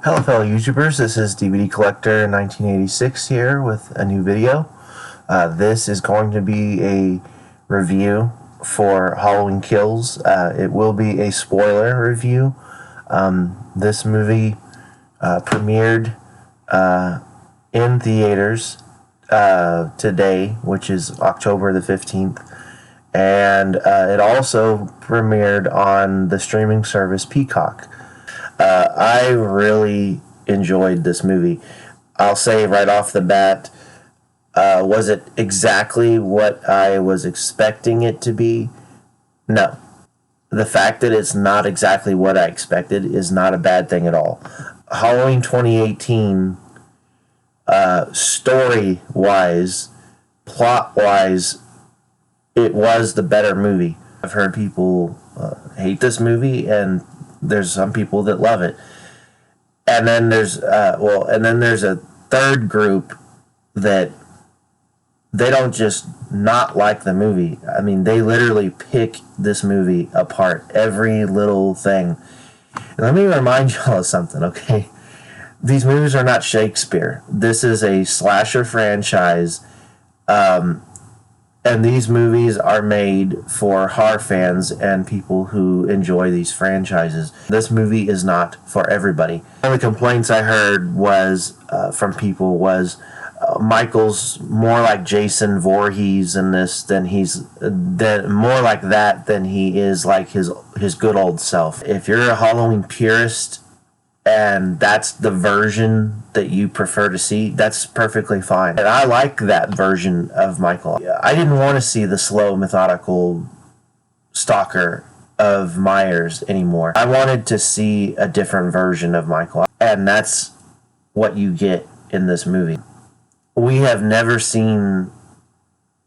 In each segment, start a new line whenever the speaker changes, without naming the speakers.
Hello fellow YouTubers, this is DVD Collector 1986 here with a new video. This is going to be a review for Halloween Kills. It will be a spoiler review. This movie premiered in theaters today, which is October the 15th. And it also premiered on the streaming service Peacock. I really enjoyed this movie. I'll say right off the bat, was it exactly what I was expecting it to be? No. The fact that it's not exactly what I expected is not a bad thing at all. Halloween 2018, story-wise, plot-wise, it was the better movie. I've heard people hate this movie, and there's some people that love it. And then there's a third group that they don't just not like the movie. I mean, they literally pick this movie apart, every little thing. And let me remind y'all of something, okay? These movies are not Shakespeare. This is a slasher franchise. And these movies are made for horror fans and people who enjoy these franchises. This movie is not for everybody. One of the complaints I heard was from people was Michael's more like Jason Voorhees in this than more like that than he is like his good old self. If you're a Halloween purist and that's the version that you prefer to see, that's perfectly fine. And I like that version of Michael. I didn't want to see the slow, methodical stalker of Myers anymore. I wanted to see a different version of Michael. And that's what you get in this movie. We have never seen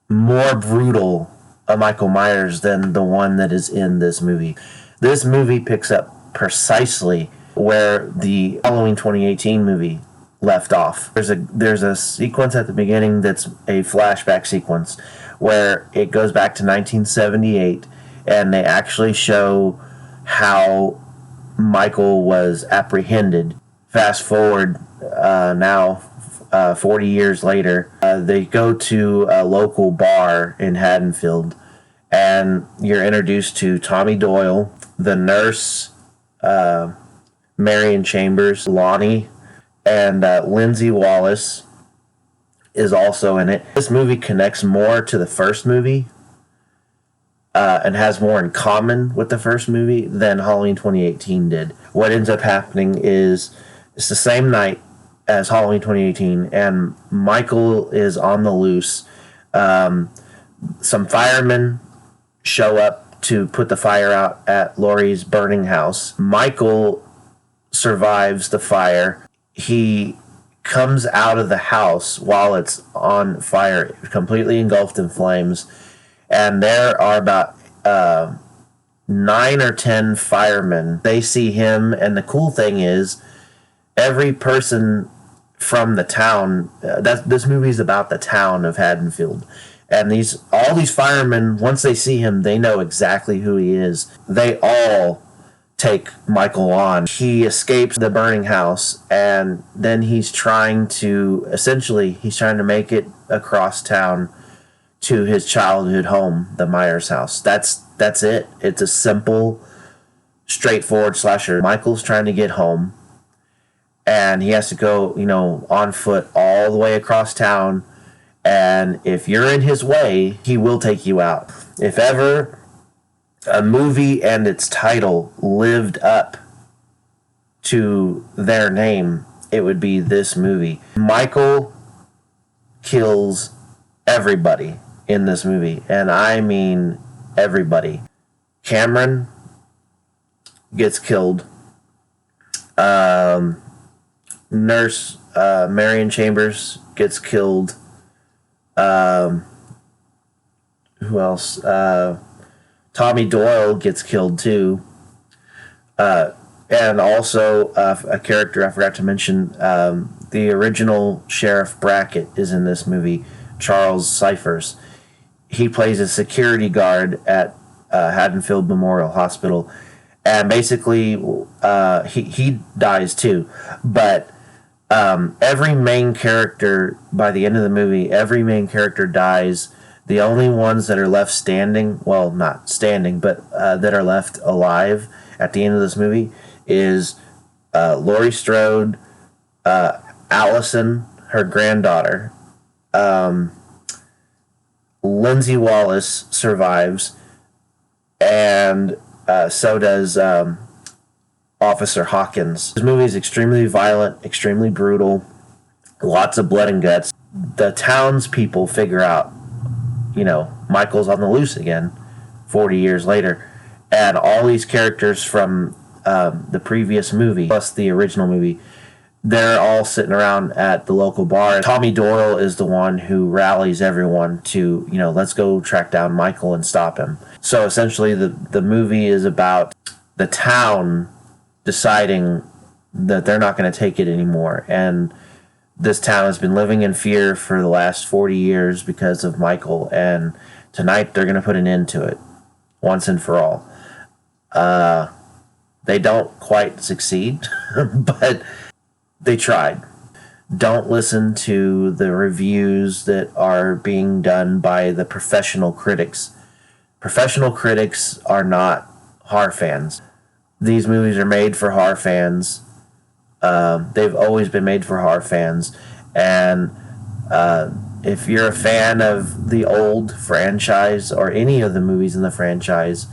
more brutal a Michael Myers than the one that is in this movie. This movie picks up precisely where the Halloween 2018 movie left off. There's a sequence at the beginning that's a flashback sequence where it goes back to 1978, and they actually show how Michael was apprehended. Fast forward now, 40 years later, they go to a local bar in Haddonfield, and you're introduced to Tommy Doyle, the nurse, Marion Chambers, Lonnie, and Lindsay Wallace is also in it. This movie connects more to the first movie and has more in common with the first movie than Halloween 2018 did. What ends up happening is it's the same night as Halloween 2018, and Michael is on the loose. Some firemen show up to put the fire out at Laurie's burning house. Michael survives the fire. He comes out of the house while it's on fire, completely engulfed in flames, and there are about 9 or 10 firemen. They see him, and the cool thing is every person from the town, this movie's about the town of Haddonfield, and all these firemen, once they see him, they know exactly who he is. They all take Michael on. He escapes the burning house, and then he's trying to make it across town to his childhood home, the Myers house. That's it. It's a simple, straightforward slasher. Michael's trying to get home, and he has to go, on foot all the way across town, and if you're in his way, he will take you out. If ever a movie and its title lived up to their name, it would be this movie. Michael kills everybody in this movie, and I mean everybody. Cameron gets killed. Nurse Marion Chambers gets killed. Who else? Tommy Doyle gets killed too. And also a character I forgot to mention, the original Sheriff Brackett is in this movie, Charles Cyphers. He plays a security guard at Haddonfield Memorial Hospital, and basically he dies too. But every main character, by the end of the movie, every main character dies. The only ones that are left standing, well, not standing, but that are left alive at the end of this movie is Laurie Strode, Allison, her granddaughter, Lindsay Wallace survives, and so does Officer Hawkins. This movie is extremely violent, extremely brutal, lots of blood and guts. The townspeople figure out, Michael's on the loose again 40 years later. And all these characters from the previous movie, plus the original movie, they're all sitting around at the local bar. Tommy Doyle is the one who rallies everyone to, let's go track down Michael and stop him. So essentially the movie is about the town deciding that they're not going to take it anymore. And this town has been living in fear for the last 40 years because of Michael. And tonight they're going to put an end to it once and for all. They don't quite succeed, but they tried. Don't listen to the reviews that are being done by the professional critics. Professional critics are not horror fans. These movies are made for horror fans. They've always been made for horror fans. And if you're a fan of the old franchise or any of the movies in the franchise,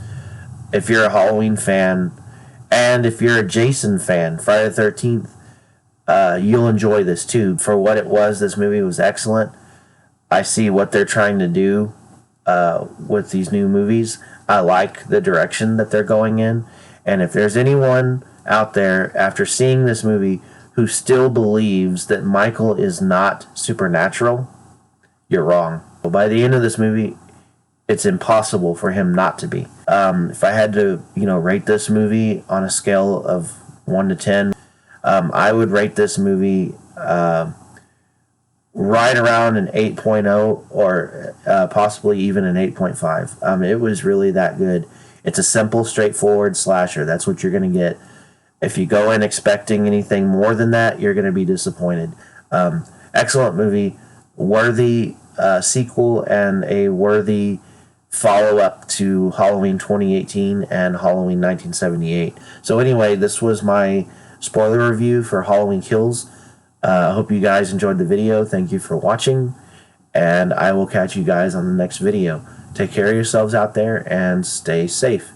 if you're a Halloween fan, and if you're a Jason fan, Friday the 13th, you'll enjoy this too. For what it was, this movie was excellent. I see what they're trying to do with these new movies. I like the direction that they're going in. And if there's anyone out there after seeing this movie who still believes that Michael is not supernatural, you're wrong. By the end of this movie, it's impossible for him not to be. If I had to, rate this movie on a scale of 1 to 10, I would rate this movie right around an 8.0 or possibly even an 8.5. It was really that good. It's a simple, straightforward slasher. That's what you're going to get. If you go in expecting anything more than that, you're going to be disappointed. Excellent movie, worthy sequel, and a worthy follow-up to Halloween 2018 and Halloween 1978. So anyway, this was my spoiler review for Halloween Kills. I hope you guys enjoyed the video. Thank you for watching, and I will catch you guys on the next video. Take care of yourselves out there and stay safe.